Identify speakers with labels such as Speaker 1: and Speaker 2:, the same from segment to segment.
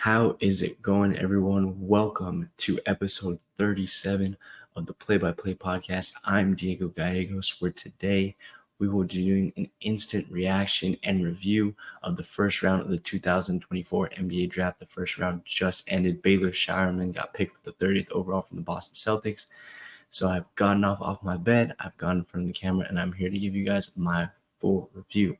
Speaker 1: How is it going, everyone? Welcome to episode 37 of the Play by Play podcast. I'm Diego Gallegos, where today we will be doing an instant reaction and review of the first round of the 2024 NBA draft. The first round just ended. Baylor Shireman got picked with the 30th overall from the Boston Celtics. So I've gotten off my bed, I've gotten in front of the camera, and I'm here to give you guys my full review.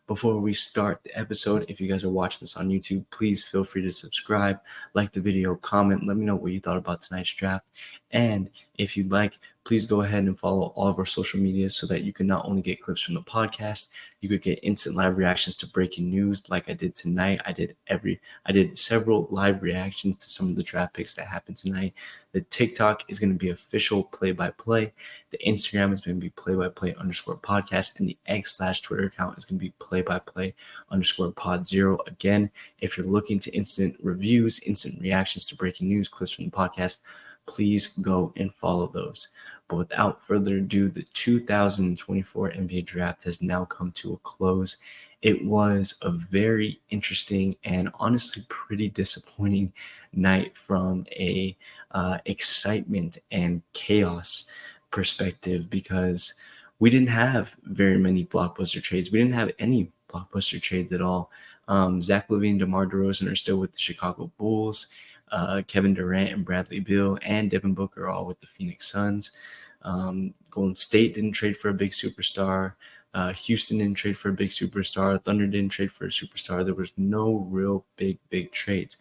Speaker 1: Before we start the episode, if you guys are watching this on YouTube, please feel free to subscribe, like the video, comment, let me know what you thought about tonight's draft. And if you'd like, please go ahead and follow all of our social media so that you can not only get clips from the podcast, you could get instant live reactions to breaking news like I did tonight. I did several live reactions to some of the draft picks that happened tonight. The TikTok is going to be official play-by-play. The Instagram is going to be play-by-play_podcast. And the X/Twitter account is going to be play-by-play_pod0. Again, if you're looking to instant reviews, instant reactions to breaking news, clips from the podcast, please go and follow those. But without further ado, the 2024 NBA draft has now come to a close. It was a very interesting and honestly pretty disappointing night from a excitement and chaos perspective, because we didn't have very many blockbuster trades. We didn't have any blockbuster trades at all. Zach LaVine, DeMar DeRozan are still with the Chicago Bulls. Kevin Durant and Bradley Beal and Devin Booker are all with the Phoenix Suns. Golden State didn't trade for a big superstar. Houston didn't trade for a big superstar. Thunder didn't trade for a superstar. There was no real big trades.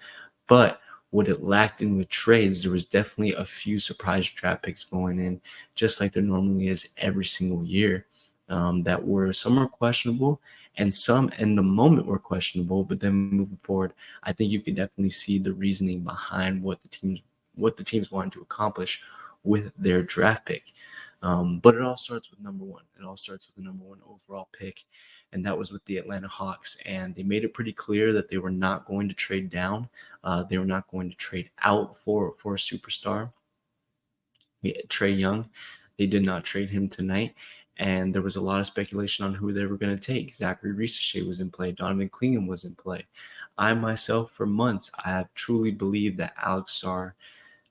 Speaker 1: But what it lacked in with trades, there was definitely a few surprise draft picks going in, just like there normally is every single year, that were some were questionable and some in the moment were questionable. But then moving forward, I think you could definitely see the reasoning behind what the teams wanted to accomplish with their draft pick. But it all starts with number one. It all starts with the number one overall pick, and that was with the Atlanta Hawks. And they made it pretty clear that they were not going to trade down. They were not going to trade out for a superstar. Trae Young, they did not trade him tonight. And there was a lot of speculation on who they were going to take. Zachary Risacher was in play. Donovan Clingan was in play. I myself, for months, I have truly believed that Alex Sarr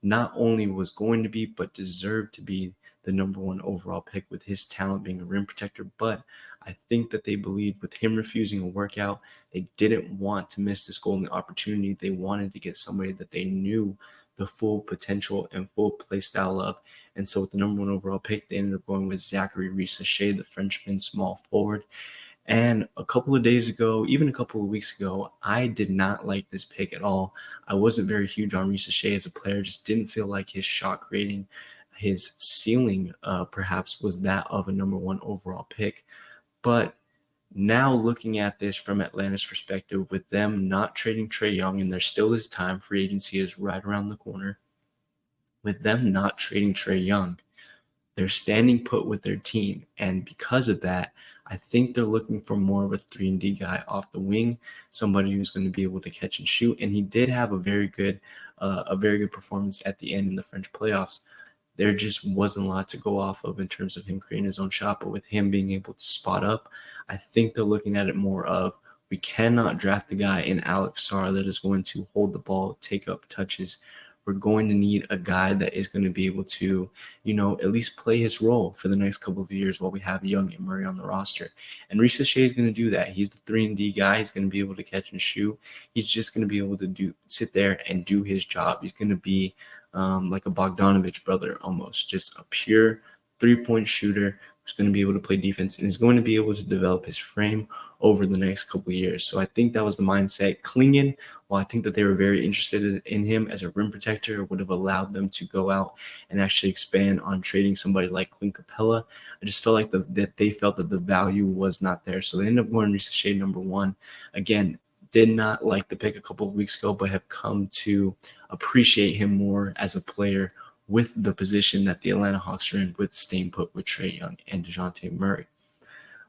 Speaker 1: not only was going to be, but deserved to be the number one overall pick with his talent being a rim protector. But I think that they believed with him refusing a workout, they didn't want to miss this golden opportunity. They wanted to get somebody that they knew the full potential and full play style of. And so with the number one overall pick, they ended up going with Zachary Risacher, the Frenchman small forward. And a couple of days ago, even a couple of weeks ago, I did not like this pick at all. I wasn't very huge on Risacher as a player, just didn't feel like his shot creating, his ceiling perhaps was that of a number one overall pick. But now looking at this from Atlanta's perspective, with them not trading Trae Young, and there still is time, free agency is right around the corner. With them not trading Trae Young, they're standing put with their team. And because of that, I think they're looking for more of a 3-and-D guy off the wing, somebody who's going to be able to catch and shoot. And he did have a very good performance at the end in the French playoffs. There just wasn't a lot to go off of in terms of him creating his own shot. But with him being able to spot up, I think they're looking at it more of, we cannot draft the guy in Alex Sarr that is going to hold the ball, take up touches. We're going to need a guy that is going to be able to, at least play his role for the next couple of years while we have Young and Murray on the roster. And Risacher is going to do that. He's the 3-and-D guy. He's going to be able to catch and shoot. He's just going to be able to sit there and do his job. He's going to be like a Bogdanovich brother almost, just a pure three-point shooter who's going to be able to play defense and is going to be able to develop his frame over the next couple of years. So I think that was the mindset. Clingan, while I think that they were very interested in him as a rim protector, would have allowed them to go out and actually expand on trading somebody like Clint Capella. I just felt like that they felt that the value was not there. So they ended up going Risacher number one. Again, did not like the pick a couple of weeks ago, but have come to appreciate him more as a player with the position that the Atlanta Hawks are in, with staying put with Trae Young and DeJounte Murray,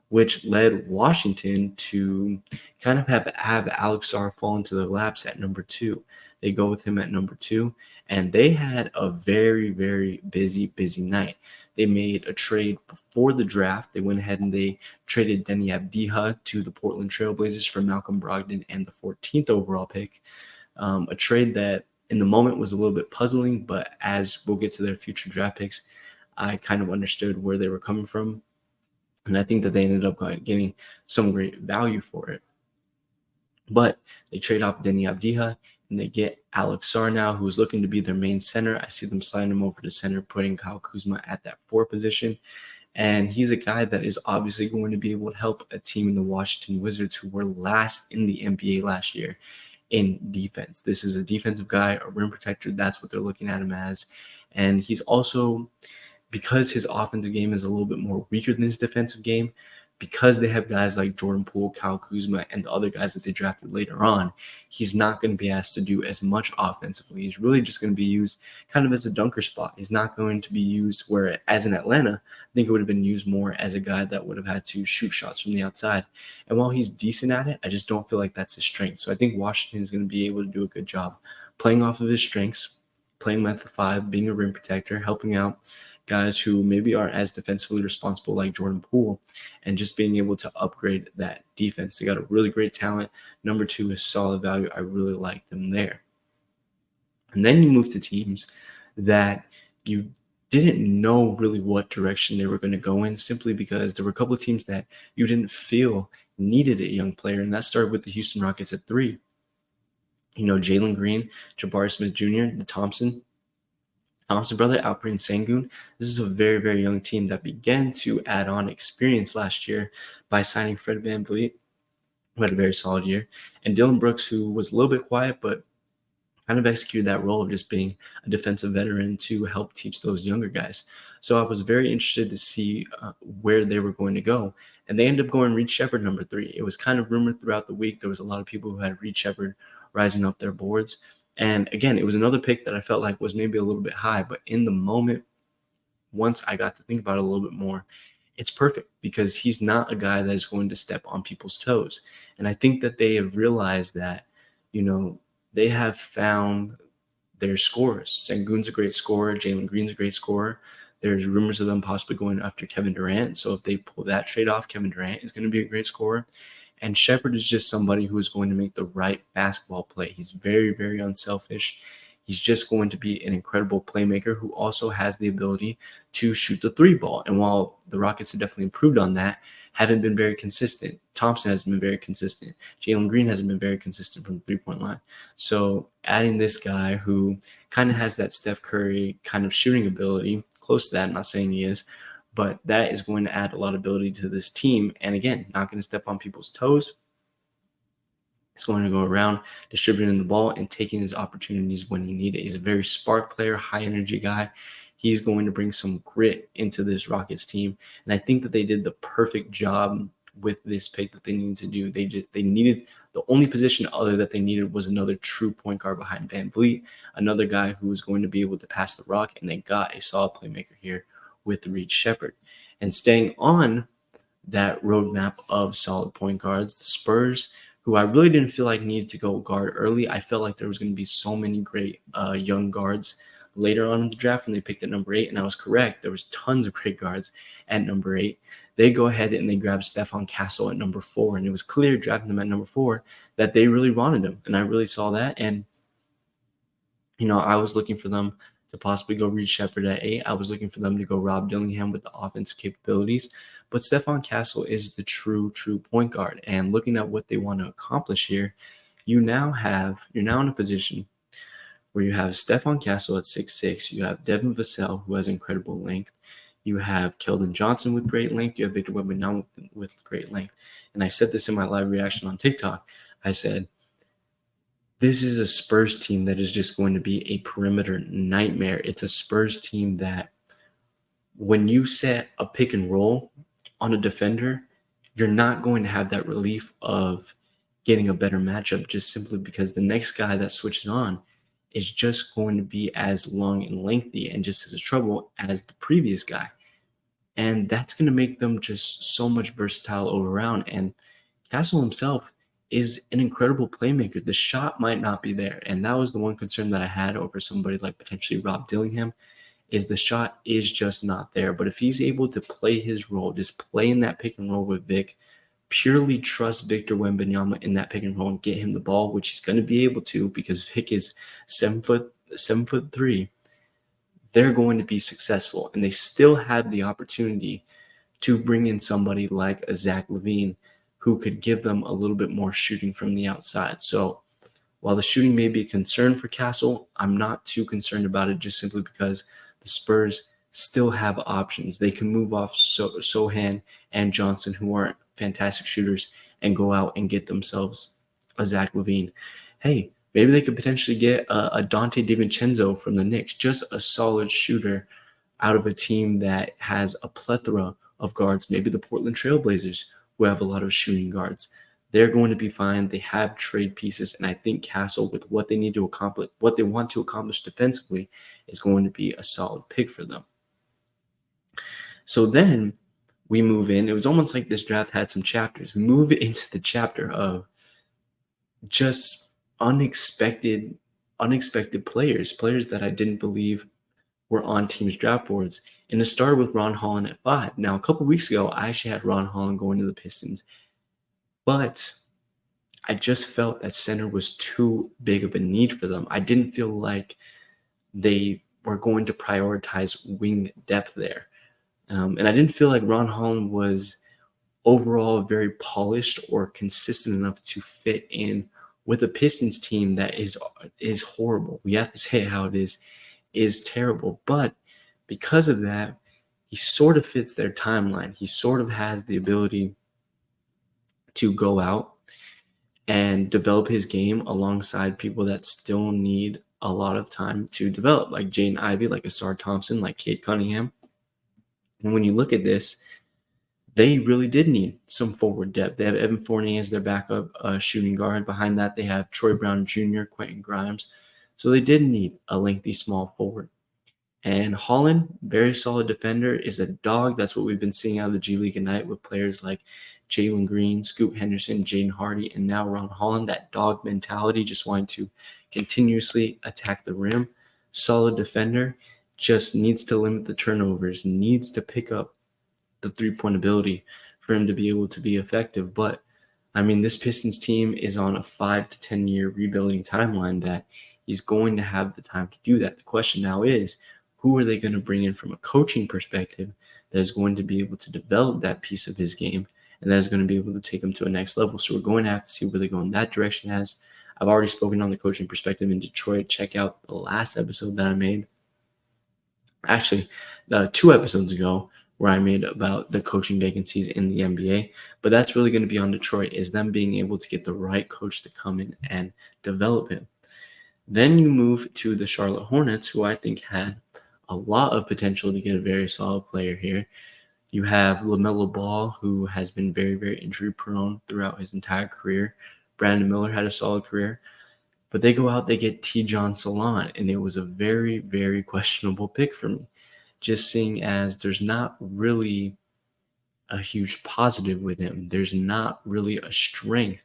Speaker 1: which led Washington to kind of have Alex Sarr fall into their laps at number two. They go with him at number two, and they had a very, very busy night. They made a trade before the draft. They went ahead and they traded Deni Avdija to the Portland Trailblazers for Malcolm Brogdon and the 14th overall pick. A trade that in the moment was a little bit puzzling, but as we'll get to their future draft picks, I kind of understood where they were coming from. And I think that they ended up getting some great value for it. But they trade off Deni Avdija and they get Alex Sarr now, who's looking to be their main center. I see them sliding him over to center, putting Kyle Kuzma at that 4 position. And he's a guy that is obviously going to be able to help a team in the Washington Wizards who were last in the NBA last year in defense. This is a defensive guy, a rim protector. That's what they're looking at him as. And he's also, because his offensive game is a little bit more weaker than his defensive game, because they have guys like Jordan Poole, Kyle Kuzma, and the other guys that they drafted later on, he's not going to be asked to do as much offensively. He's really just going to be used kind of as a dunker spot. He's not going to be used where, as in Atlanta, I think it would have been used more as a guy that would have had to shoot shots from the outside. And while he's decent at it, I just don't feel like that's his strength. So I think Washington is going to be able to do a good job playing off of his strengths, playing at the 5, being a rim protector, helping out guys who maybe aren't as defensively responsible like Jordan Poole, and just being able to upgrade that defense. They got a really great talent. Number 2 is solid value. I really like them there. And then you move to teams that you didn't know really what direction they were going to go in, simply because there were a couple of teams that you didn't feel needed a young player. And that started with the Houston Rockets at 3. Jalen Green, Jabari Smith Jr., the Thompson brother, Alperen Sengun. This is a very, very young team that began to add on experience last year by signing Fred VanVleet, who had a very solid year, and Dillon Brooks, who was a little bit quiet, but kind of executed that role of just being a defensive veteran to help teach those younger guys. So I was very interested to see where they were going to go. And they ended up going Reed Sheppard, number 3. It was kind of rumored throughout the week. There was a lot of people who had Reed Sheppard rising up their boards. And again, it was another pick that I felt like was maybe a little bit high, but in the moment, once I got to think about it a little bit more, it's perfect because he's not a guy that is going to step on people's toes. And I think that they have realized that, they have found their scorers. Sengun's a great scorer. Jalen Green's a great scorer. There's rumors of them possibly going after Kevin Durant. So if they pull that trade off, Kevin Durant is going to be a great scorer. And Sheppard is just somebody who is going to make the right basketball play. He's very, very unselfish. He's just going to be an incredible playmaker who also has the ability to shoot the 3 ball. And while the Rockets have definitely improved on that, haven't been very consistent. Thompson hasn't been very consistent. Jalen Green hasn't been very consistent from the 3-point line. So adding this guy who kind of has that Steph Curry kind of shooting ability, close to that, I'm not saying he is, but that is going to add a lot of ability to this team. And again, not going to step on people's toes. It's going to go around distributing the ball and taking his opportunities when he needs it. He's a very spark player, high energy guy. He's going to bring some grit into this Rockets team. And I think that they did the perfect job with this pick that they needed to do. They needed the only position other that they needed was another true point guard behind VanVleet, another guy who was going to be able to pass the rock, and they got a solid playmaker here with Reed Sheppard. And staying on that roadmap of solid point guards, the Spurs, who I really didn't feel like needed to go guard early. I felt like there was going to be so many great young guards later on in the draft when they picked at number 8, and I was correct. There was tons of great guards at number 8. They go ahead and they grab Stephon Castle at number 4, and it was clear drafting them at number 4 that they really wanted him, and I really saw that. And I was looking for them to possibly go Reed Sheppard at 8. I was looking for them to go Rob Dillingham with the offensive capabilities. But Stephon Castle is the true point guard. And looking at what they want to accomplish here, you're now in a position where you have Stephon Castle at 6'6". You have Devin Vassell, who has incredible length. You have Keldon Johnson with great length. You have Victor Wembanyama with great length. And I said this in my live reaction on TikTok. I said, this is a Spurs team that is just going to be a perimeter nightmare. It's a Spurs team that when you set a pick and roll on a defender, you're not going to have that relief of getting a better matchup just simply because the next guy that switches on is just going to be as long and lengthy and just as trouble as the previous guy. And that's going to make them just so much versatile all around. And Castle himself is an incredible playmaker. The shot might not be there. And that was the one concern that I had over somebody like potentially Rob Dillingham, is the shot is just not there. But if he's able to play his role, just play in that pick and roll with Vic, purely trust Victor Wembanyama in that pick and roll and get him the ball, which he's going to be able to because Vic is 7'3", they're going to be successful. And they still have the opportunity to bring in somebody like a Zach LaVine who could give them a little bit more shooting from the outside. So while the shooting may be a concern for Castle, I'm not too concerned about it just simply because the Spurs still have options. They can move off Sohan and Johnson, who are fantastic shooters, and go out and get themselves a Zach LaVine. Hey, maybe they could potentially get a Dante DiVincenzo from the Knicks, just a solid shooter out of a team that has a plethora of guards, maybe the Portland Trailblazers, who have a lot of shooting guards. They're going to be fine. They have trade pieces, and I think Castle, with what they need to accomplish, what they want to accomplish defensively, is going to be a solid pick for them. So then we move in. It was almost like this draft had some chapters. We move into the chapter of just unexpected players that I didn't believe were on teams' draft boards. And it started with Ron Holland at 5. Now, a couple weeks ago, I actually had Ron Holland going to the Pistons, but I just felt that center was too big of a need for them. I didn't feel like they were going to prioritize wing depth there. And I didn't feel like Ron Holland was overall very polished or consistent enough to fit in with a Pistons team that is horrible. We have to say how it is terrible. But because of that, he sort of fits their timeline. He sort of has the ability to go out and develop his game alongside people that still need a lot of time to develop, like Jaden Ivey, like Asar Thompson, like Cade Cunningham. And when you look at this, they really did need some forward depth. They have Evan Fournier as their backup shooting guard. Behind that, they have Troy Brown Jr., Quentin Grimes. So they did need a lengthy small forward. And Holland, very solid defender, is a dog. That's what we've been seeing out of the G League Ignite with players like Jalen Green, Scoot Henderson, Jaden Hardy, and now Ron Holland. That dog mentality, just wanting to continuously attack the rim. Solid defender, just needs to limit the turnovers, needs to pick up the three-point ability for him to be able to be effective. But, I mean, this Pistons team is on a 5 to 10-year rebuilding timeline that he's going to have the time to do that. The question now is, who are they going to bring in from a coaching perspective that is going to be able to develop that piece of his game and that is going to be able to take him to a next level? So we're going to have to see where they go in that direction as. I've already spoken on the coaching perspective in Detroit. Check out the last episode that I made. Actually, 2 episodes ago, where I made about the coaching vacancies in the NBA. But that's really going to be on Detroit, is them being able to get the right coach to come in and develop him. Then you move to the Charlotte Hornets, who I think had a lot of potential to get a very solid player here. You have LaMelo Ball, who has been very, very injury prone throughout his entire career. Brandon Miller had a solid career. But they go out, they get Tidjane Salaün, and it was a very, very questionable pick for me, just seeing as there's not really a huge positive with him. There's not really a strength.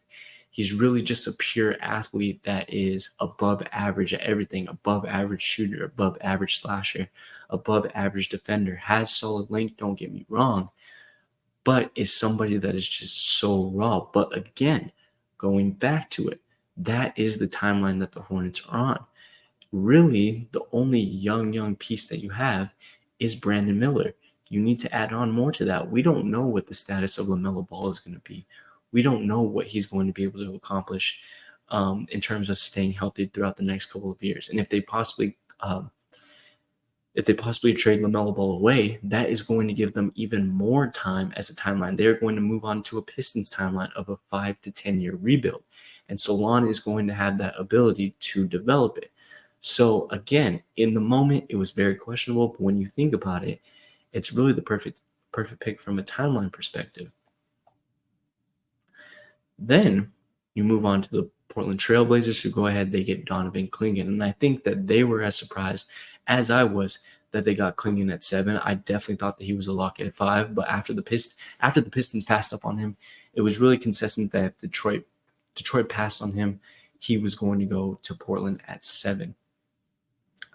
Speaker 1: He's really just a pure athlete that is above average at everything, above average shooter, above average slasher, above average defender, has solid length, don't get me wrong, but is somebody that is just so raw. But again, going back to it, that is the timeline that the Hornets are on. Really, the only young piece that you have is Brandon Miller. You need to add on more to that. We don't know what the status of LaMelo Ball is going to be. We don't know what he's going to be able to accomplish in terms of staying healthy throughout the next couple of years. And if they possibly trade LaMelo Ball away, that is going to give them even more time as a timeline. They're going to move on to a Pistons timeline of a 5 to 10-year rebuild. And Salaün is going to have that ability to develop it. So again, in the moment, it was very questionable. But when you think about it, it's really the perfect pick from a timeline perspective. Then you move on to the Portland Trailblazers, who go ahead, they get Donovan Clingan. And I think that they were as surprised as I was that they got Clingan at 7. I definitely thought that he was a lock at 5. But after the Pistons passed up on him, it was really consistent that Detroit passed on him. He was going to go to Portland at 7.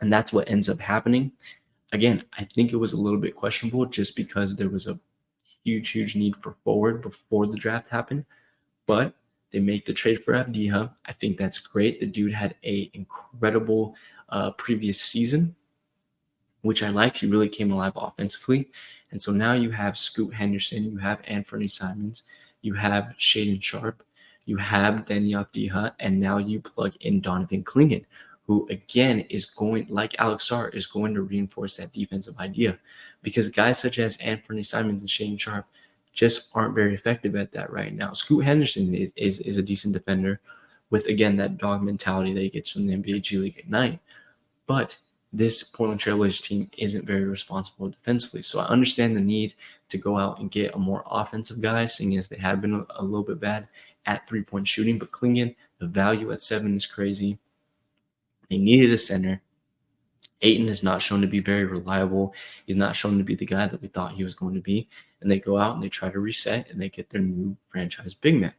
Speaker 1: And that's what ends up happening. Again, I think it was a little bit questionable just because there was a huge need for forward before the draft happened, but they make the trade for Avdiha. I think that's great. The dude had a incredible previous season, which I like. He really came alive offensively. And so now you have Scoot Henderson, you have Anthony Simons, you have Shaden Sharp, you have Danny Avdiha, and now you plug in Donovan Clingan, who again is going, like Alex Sarr, is going to reinforce that defensive idea, because guys such as Anthony Simons and Shaden Sharp just aren't very effective at that right now. Scoot Henderson is a decent defender with, again, that dog mentality that he gets from the NBA G League Ignite. But this Portland Trailblazers team isn't very responsible defensively. So I understand the need to go out and get a more offensive guy, seeing as they have been a little bit bad at three-point shooting. But Clingan, the value at 7 is crazy. They needed a center. Ayton is not shown to be very reliable. He's not shown to be the guy that we thought he was going to be. And they go out and they try to reset, and they get their new franchise big man.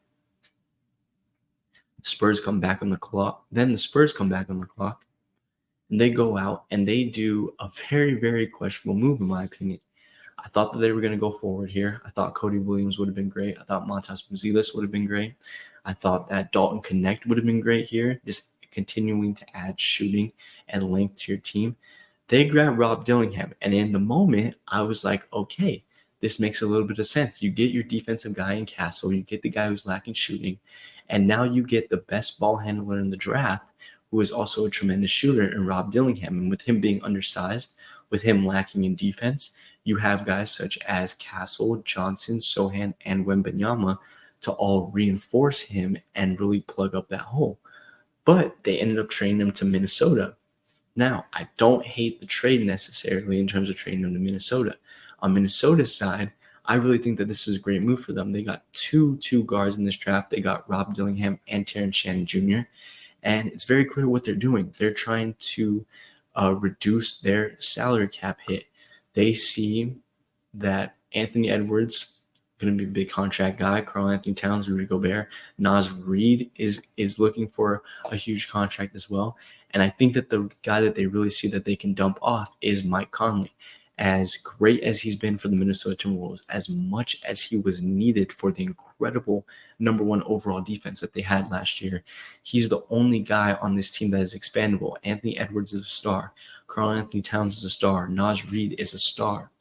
Speaker 1: The Spurs come back on the clock. Then the Spurs come back on the clock, and they go out and they do a very, very questionable move, in my opinion. I thought that they were going to go forward here. I thought Cody Williams would have been great. I thought Montas Buzelis would have been great. I thought that Dalton Connect would have been great here, just continuing to add shooting and length to your team. They grabbed Rob Dillingham, and in the moment, I was like, okay, this makes a little bit of sense. You get your defensive guy in Castle, you get the guy who's lacking shooting, and now you get the best ball handler in the draft, who is also a tremendous shooter, in Rob Dillingham. And with him being undersized, with him lacking in defense, you have guys such as Castle, Johnson, Sohan, and Wembanyama to all reinforce him and really plug up that hole. But they ended up trading him to Minnesota. Now, I don't hate the trade necessarily in terms of trading him to Minnesota. On Minnesota's side, I really think that this is a great move for them. They got two guards in this draft. They got Rob Dillingham and Terrence Shannon Jr., and it's very clear what they're doing. They're trying to reduce their salary cap hit. They see that Anthony Edwards going to be a big contract guy. Karl-Anthony Towns, Rudy Gobert, Naz Reid is looking for a huge contract as well. And I think that the guy that they really see that they can dump off is Mike Conley. As great as he's been for the Minnesota Timberwolves, as much as he was needed for the incredible number 1 overall defense that they had last year, he's the only guy on this team that is expandable. Anthony Edwards is a star. Karl-Anthony Towns is a star. Naz Reid is a star.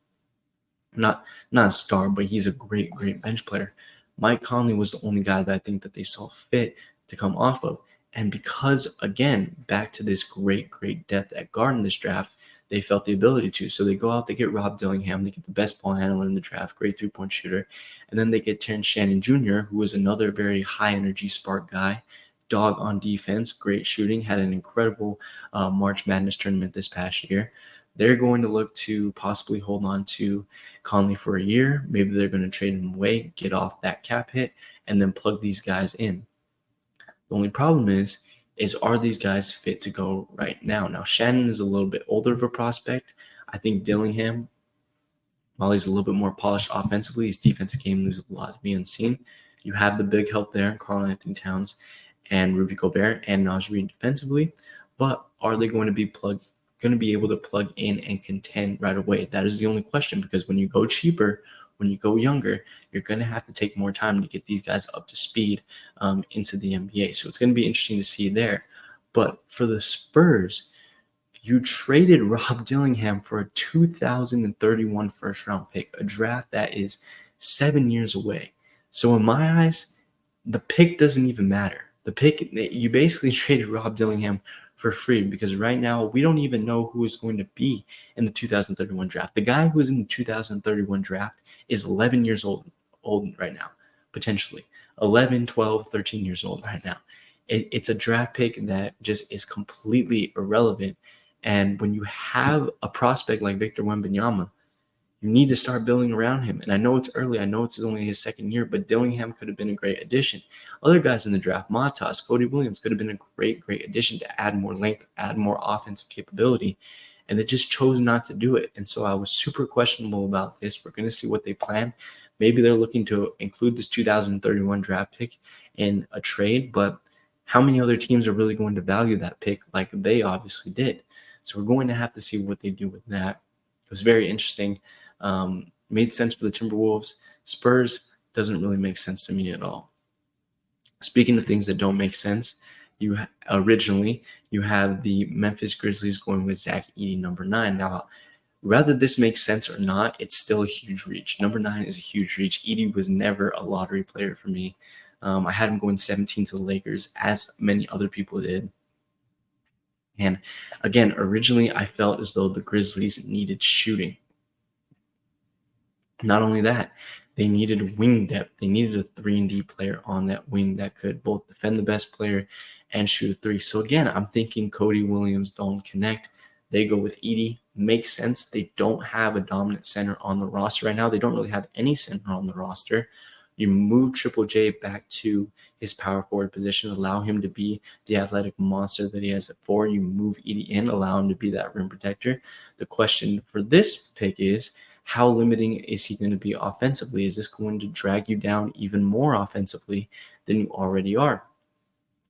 Speaker 1: Not a star, but he's a great bench player. Mike Conley was the only guy that I think that they saw fit to come off of. And because, again, back to this great depth at guard in this draft, they felt the ability to. So they go out, they get Rob Dillingham, they get the best ball handler in the draft, great three-point shooter. And then they get Terrence Shannon Jr., who was another very high-energy spark guy, dog on defense, great shooting, had an incredible March Madness tournament this past year. They're going to look to possibly hold on to Conley for a year. Maybe they're going to trade him away, get off that cap hit, and then plug these guys in. The only problem is are these guys fit to go right now? Now, Shannon is a little bit older of a prospect. I think Dillingham, while he's a little bit more polished offensively, his defensive game leaves a lot to be unseen. You have the big help there, Karl-Anthony Towns and Rudy Gobert and Naz Reid defensively, but are they going to be able to plug in and contend right away? That is the only question, because when you go cheaper, when you go younger, you're going to have to take more time to get these guys up to speed into the NBA. So it's going to be interesting to see there. But for the Spurs, you traded Rob Dillingham for a 2031 first-round pick, a draft that is 7 years away. So in my eyes, the pick doesn't even matter. The pick, you basically traded Rob Dillingham for free, because right now we don't even know who is going to be in the 2031 draft. The guy who is in the 2031 draft is 11 years old right now, potentially 11, 12, 13 years old right now. It's a draft pick that just is completely irrelevant. And when you have a prospect like Victor Wembanyama, you need to start building around him. And I know it's early. I know it's only his second year, but Dillingham could have been a great addition. Other guys in the draft, Montas, Cody Williams, could have been a great addition to add more length, add more offensive capability. And they just chose not to do it. And so I was super questionable about this. We're going to see what they plan. Maybe they're looking to include this 2031 draft pick in a trade, but how many other teams are really going to value that pick like they obviously did? So we're going to have to see what they do with that. It was very interesting. Made sense for the Timberwolves. Spurs doesn't really make sense to me at all. Speaking of things that don't make sense, originally you have the Memphis Grizzlies going with Zach Edey, number 9. Now, whether this makes sense or not, it's still a huge reach. Number 9 is a huge reach. Edey was never a lottery player for me. I had him going 17 to the Lakers, as many other people did. And again, originally I felt as though the Grizzlies needed shooting. Not only that, they needed wing depth. They needed a 3-and-D player on that wing that could both defend the best player and shoot a 3. So again, I'm thinking Cody Williams, Dalton Knecht. They go with Edey. Makes sense. They don't have a dominant center on the roster right now. They don't really have any center on the roster. You move Triple J back to his power forward position, allow him to be the athletic monster that he has at 4. You move Edey in, allow him to be that rim protector. The question for this pick is, how limiting is he going to be offensively? Is this going to drag you down even more offensively than you already are?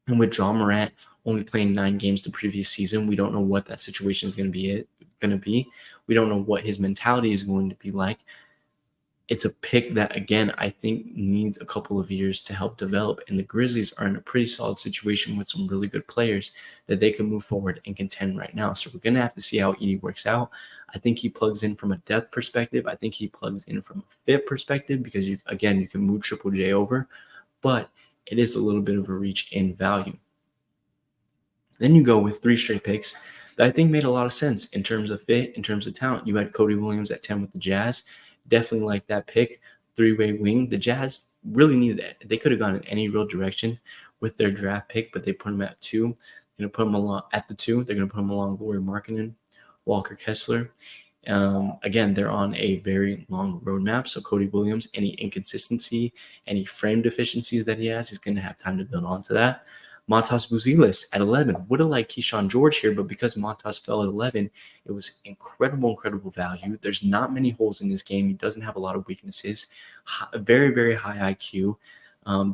Speaker 1: And with Ja Morant only playing 9 games the previous season, we don't know what that situation is going to be. We don't know what his mentality is going to be like. It's a pick that, again, I think needs a couple of years to help develop. And the Grizzlies are in a pretty solid situation with some really good players that they can move forward and contend right now. So we're going to have to see how Edey works out. I think he plugs in from a depth perspective. I think he plugs in from a fit perspective because, you can move Triple J over. But it is a little bit of a reach in value. Then you go with 3 straight picks that I think made a lot of sense in terms of fit, in terms of talent. You had Cody Williams at 10 with the Jazz. Definitely like that pick. 3-way wing. The Jazz really needed it. They could have gone in any real direction with their draft pick, but they put him at 2. They're going to put him along at the 2. They're going to put him along Lauri Markkanen, Walker Kessler. Again, they're on a very long roadmap. So Cody Williams, any inconsistency, any frame deficiencies that he has, he's going to have time to build onto that. Montas Buzelis at 11. Would have liked Keyshawn George here, but because Montas fell at 11, it was incredible value. There's not many holes in this game. He doesn't have a lot of weaknesses. Very, very high IQ.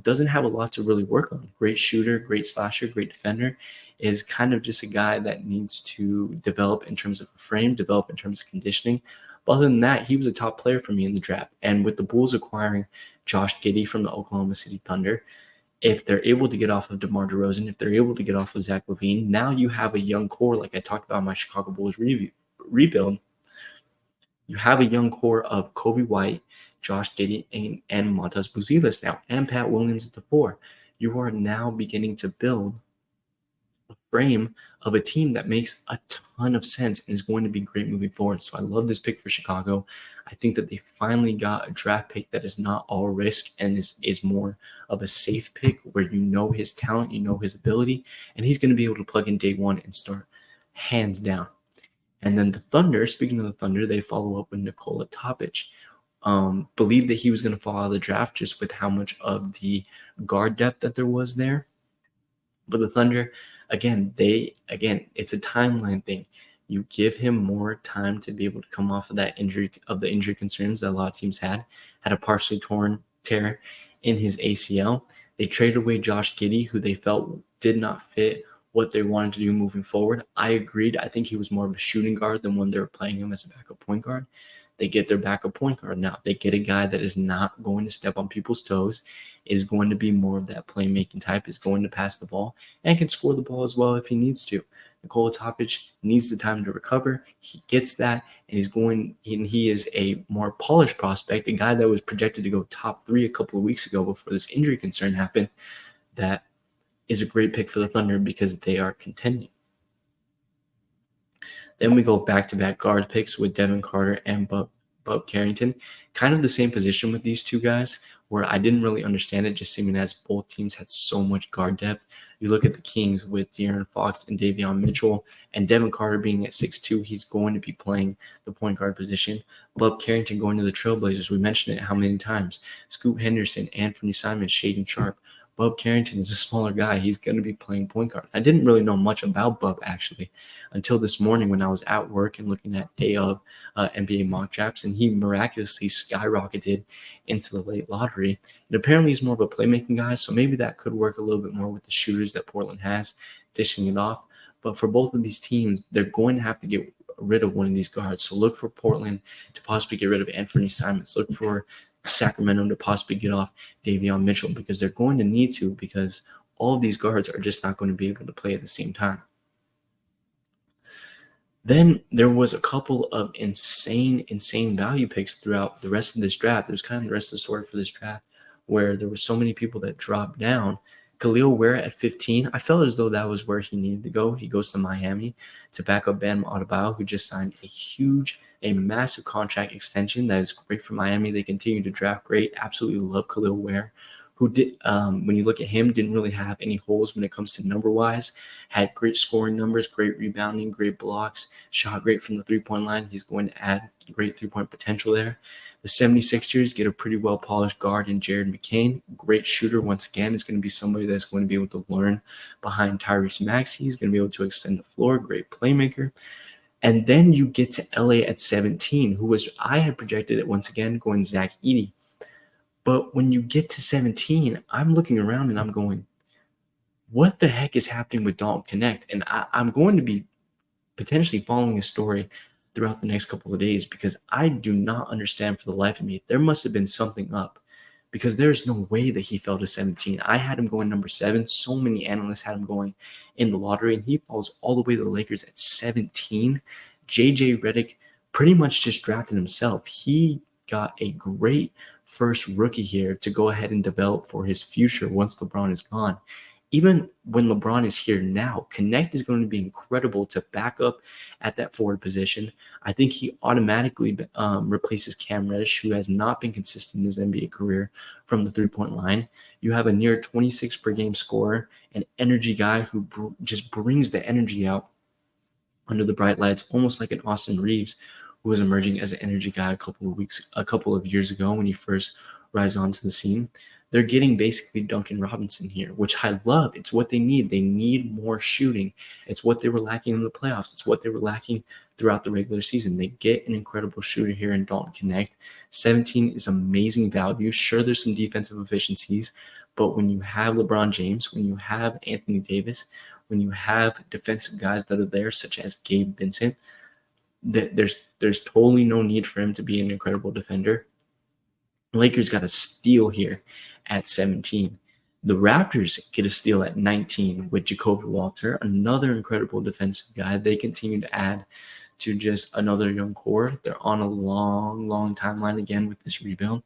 Speaker 1: Doesn't have a lot to really work on. Great shooter, great slasher, great defender. Is kind of just a guy that needs to develop in terms of a frame, develop in terms of conditioning. But other than that, he was a top player for me in the draft. And with the Bulls acquiring Josh Giddey from the Oklahoma City Thunder, if they're able to get off of DeMar DeRozan, if they're able to get off of Zach LaVine, now you have a young core, like I talked about in my Chicago Bulls rebuild. You have a young core of Kobe White, Josh Giddey, and Montas Buzelis now, and Pat Williams at the 4. You are now beginning to build a frame of a team that makes a ton of sense and is going to be great moving forward. So I love this pick for Chicago. I think that they finally got a draft pick that is not all risk and is more of a safe pick where you know his talent, you know his ability, and he's going to be able to plug in day one and start hands down. And then the Thunder, speaking of the Thunder, they follow up with Nikola Topic. Believed that he was going to fall out of the draft just with how much of the guard depth that there was there. But the Thunder, again, it's a timeline thing. You give him more time to be able to come off of that injury, of the injury concerns that a lot of teams had a partially torn tear in his ACL. They traded away Josh Giddey, who they felt did not fit what they wanted to do moving forward. I agreed. I think he was more of a shooting guard than when they were playing him as a backup point guard. They get their backup point guard now. They get a guy that is not going to step on people's toes, is going to be more of that playmaking type, is going to pass the ball, and can score the ball as well if he needs to. Nikola Topic needs the time to recover. He gets that, and he is a more polished prospect, a guy that was projected to go top 3 a couple of weeks ago before this injury concern happened. That is a great pick for the Thunder because they are contending. Then we go back-to-back guard picks with Devin Carter and Bub Carrington. Kind of the same position with these two guys where I didn't really understand it, just seeming as both teams had so much guard depth. You look at the Kings with De'Aaron Fox and Davion Mitchell, and Devin Carter being at 6'2", he's going to be playing the point guard position. Bub Carrington going to the Trailblazers, we mentioned it how many times. Scoot Henderson, Anthony Simons, Shaedon Sharpe. Bub Carrington is a smaller guy. He's going to be playing point guard. I didn't really know much about Bub, actually, until this morning when I was at work and looking at day of NBA mock drafts, and he miraculously skyrocketed into the late lottery. And apparently he's more of a playmaking guy, so maybe that could work a little bit more with the shooters that Portland has, dishing it off. But for both of these teams, they're going to have to get rid of one of these guards. So look for Portland to possibly get rid of Anthony Simons. Look for Sacramento to possibly get off Davion Mitchell, because they're going to need to, because all of these guards are just not going to be able to play at the same time. Then there was a couple of insane value picks throughout the rest of this draft. There's kind of the rest of the story for this draft, where there were so many people that dropped down. Khalil Ware at 15, I felt as though that was where he needed to go. He goes to Miami to back up Bam Adebayo, who just signed a massive contract extension that is great for Miami. They continue to draft great. Absolutely love Khalil Ware, who did, when you look at him, didn't really have any holes when it comes to number-wise. Had great scoring numbers, great rebounding, great blocks, shot great from the three-point line. He's going to add great three-point potential there. The 76ers get a pretty well-polished guard in Jared McCain. Great shooter. Once again, is going to be somebody that's going to be able to learn behind Tyrese Maxey. He's going to be able to extend the floor. Great playmaker. And then you get to LA at 17, I had projected it once again, going Zach Edey. But when you get to 17, I'm looking around and I'm going, what the heck is happening with Dalton Connect? And I'm going to be potentially following a story throughout the next couple of days, because I do not understand for the life of me. There must have been something up, because there's no way that he fell to 17. I had him going number 7. So many analysts had him going in the lottery, and he falls all the way to the Lakers at 17. JJ Redick pretty much just drafted himself. He got a great first rookie here to go ahead and develop for his future once LeBron is gone. Even when LeBron is here now, Connect is going to be incredible to back up at that forward position. I think he automatically replaces Cam Reddish, who has not been consistent in his NBA career from the three-point line. You have a near 26 per game scorer, an energy guy who just brings the energy out under the bright lights, almost like an Austin Reeves, who was emerging as an energy guy a couple of years ago when he first rise onto the scene. They're getting basically Duncan Robinson here, which I love. It's what they need. They need more shooting. It's what they were lacking in the playoffs. It's what they were lacking throughout the regular season. They get an incredible shooter here in Dalton Connect. 17 is amazing value. Sure, there's some defensive efficiencies, but when you have LeBron James, when you have Anthony Davis, when you have defensive guys that are there, such as Gabe Vincent, there's totally no need for him to be an incredible defender. Lakers got a steal here at 17. The Raptors get a steal at 19 with Jacoby Walter, another incredible defensive guy. They continue to add to just another young core. They're on a long timeline again with this rebuild,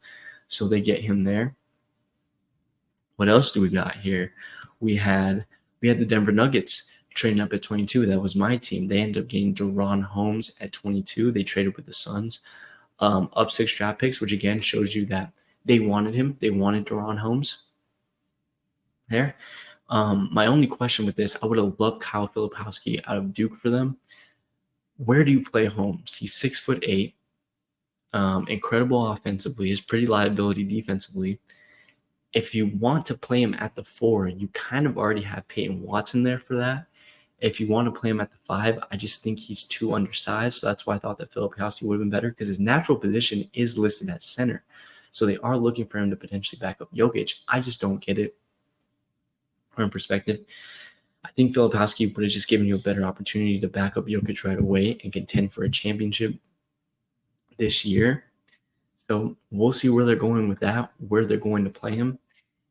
Speaker 1: so they get him there. What else do we got here? We had the Denver Nuggets trading up at 22. That was my team. They ended up getting DaRon Holmes at 22. They traded with the Suns. Up 6 draft picks, which again shows you that they wanted him. They wanted DaRon Holmes there. My only question with this, I would have loved Kyle Filipowski out of Duke for them. Where do you play Holmes? He's 6'8", incredible offensively, is pretty liability defensively. If you want to play him at the 4, you kind of already have Peyton Watson there for that. If you want to play him at the 5, I just think he's too undersized. So that's why I thought that Filipowski would have been better, because his natural position is listed as center. So they are looking for him to potentially back up Jokic. I just don't get it from perspective. I think Filipowski would have just given you a better opportunity to back up Jokic right away and contend for a championship this year. So we'll see where they're going with that, where they're going to play him.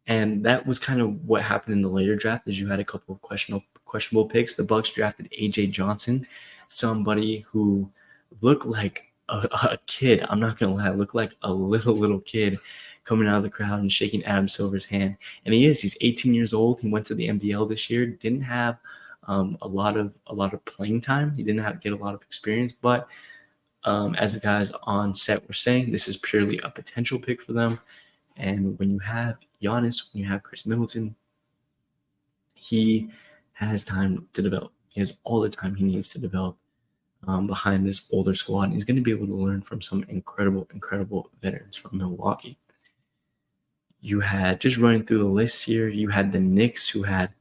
Speaker 1: And that was kind of what happened in the later draft, is you had a couple of questionable picks. The Bucks drafted A.J. Johnson, somebody who looked like a kid. I'm not going to lie, looked like a little kid coming out of the crowd and shaking Adam Silver's hand. And he's 18 years old. He went to the NBL this year, didn't have a lot of playing time. He didn't get a lot of experience, but as the guys on set were saying, this is purely a potential pick for them. And when you have Giannis, when you have Chris Middleton, he has time to develop. He has all the time he needs to develop behind this older squad. And he's going to be able to learn from some incredible veterans from Milwaukee. You had, just running through the list here, you had the Knicks, who had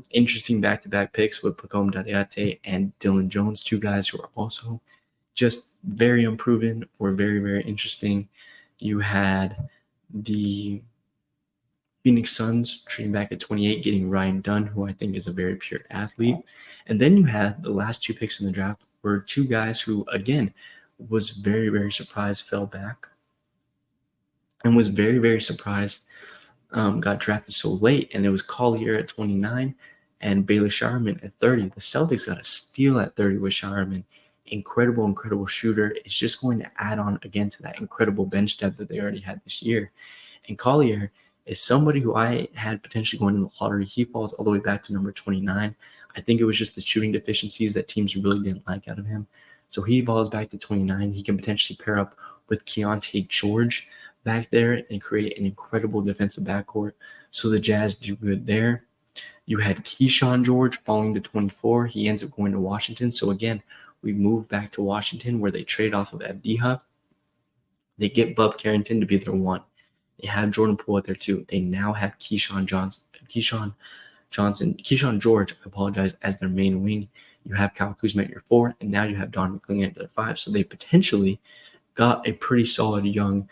Speaker 1: interesting back-to-back picks with Pacome Diatte and Dylan Jones, 2 guys who are also just very unproven or very interesting. You had the Phoenix Suns trading back at 28, getting Ryan Dunn, who I think is a very pure athlete. And then you had the last 2 picks in the draft were 2 guys who, again, was very surprised fell back. and was very, very surprised got drafted so late. And it was Collier at 29 and Baylor Scheierman at 30. The Celtics got a steal at 30 with Scheierman. Incredible shooter. It's just going to add on again to that incredible bench depth that they already had this year. And Collier is somebody who I had potentially going in the lottery. He falls all the way back to number 29. I think it was just the shooting deficiencies that teams really didn't like out of him. So he falls back to 29. He can potentially pair up with Keontae George back there and create an incredible defensive backcourt. So the Jazz do good there. You had Keyshawn George falling to 24. He ends up going to Washington. So again, we move back to Washington where they trade off of Avdija. They get Bub Carrington to be their one. They have Jordan Poole at their two. They now have Keyshawn George, I apologize, as their main wing. You have Kyle Kuzma at your four, and now you have Don McClingan at their five. So they potentially got a pretty solid young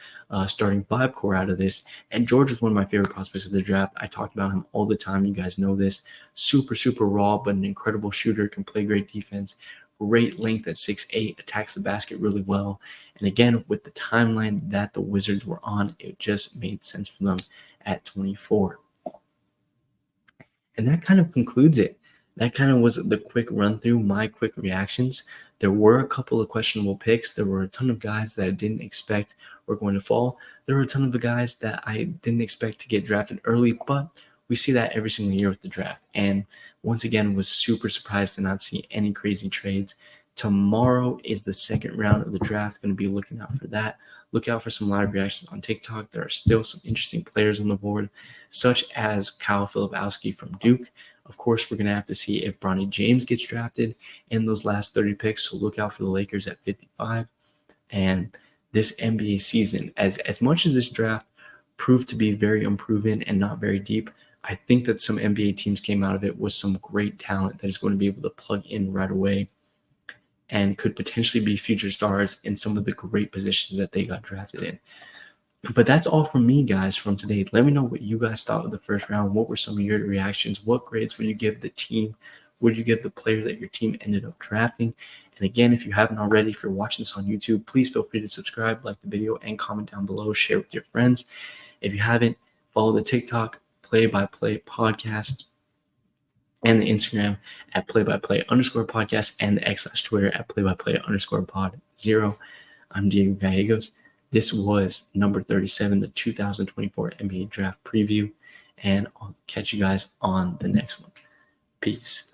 Speaker 1: starting five core out of this. And George is one of my favorite prospects of the draft. I talked about him all the time. You guys know this. Super raw, but an incredible shooter, can play great defense. Great length at 6'8", attacks the basket really well. And again, with the timeline that the Wizards were on, it just made sense for them at 24. And that kind of concludes it. That kind of was the quick run through, my quick reactions. There were a couple of questionable picks. There were a ton of guys that I didn't expect were going to fall. There were a ton of the guys that I didn't expect to get drafted early, but we see that every single year with the draft. And once again, was super surprised to not see any crazy trades. Tomorrow is the second round of the draft. Going to be looking out for that. Look out for some live reactions on TikTok. There are still some interesting players on the board, such as Kyle Filipowski from Duke. Of course, we're going to have to see if Bronny James gets drafted in those last 30 picks. So look out for the Lakers at 55. And this NBA season, as much as this draft proved to be very unproven and not very deep, I think that some NBA teams came out of it with some great talent that is going to be able to plug in right away and could potentially be future stars in some of the great positions that they got drafted in. But that's all from me, guys, from today. Let me know what you guys thought of the first round. What were some of your reactions? What grades would you give the team? Would you give the player that your team ended up drafting? And again, if you haven't already, if you're watching this on YouTube, please feel free to subscribe, like the video, and comment down below. Share with your friends. If you haven't, follow the TikTok Play by Play podcast and the Instagram at play-by-play_podcast and the X/Twitter at play-by-play_pod0. I'm Diego Gallegos. This was number 37, the 2024 NBA Draft Preview, and I'll catch you guys on the next one. Peace.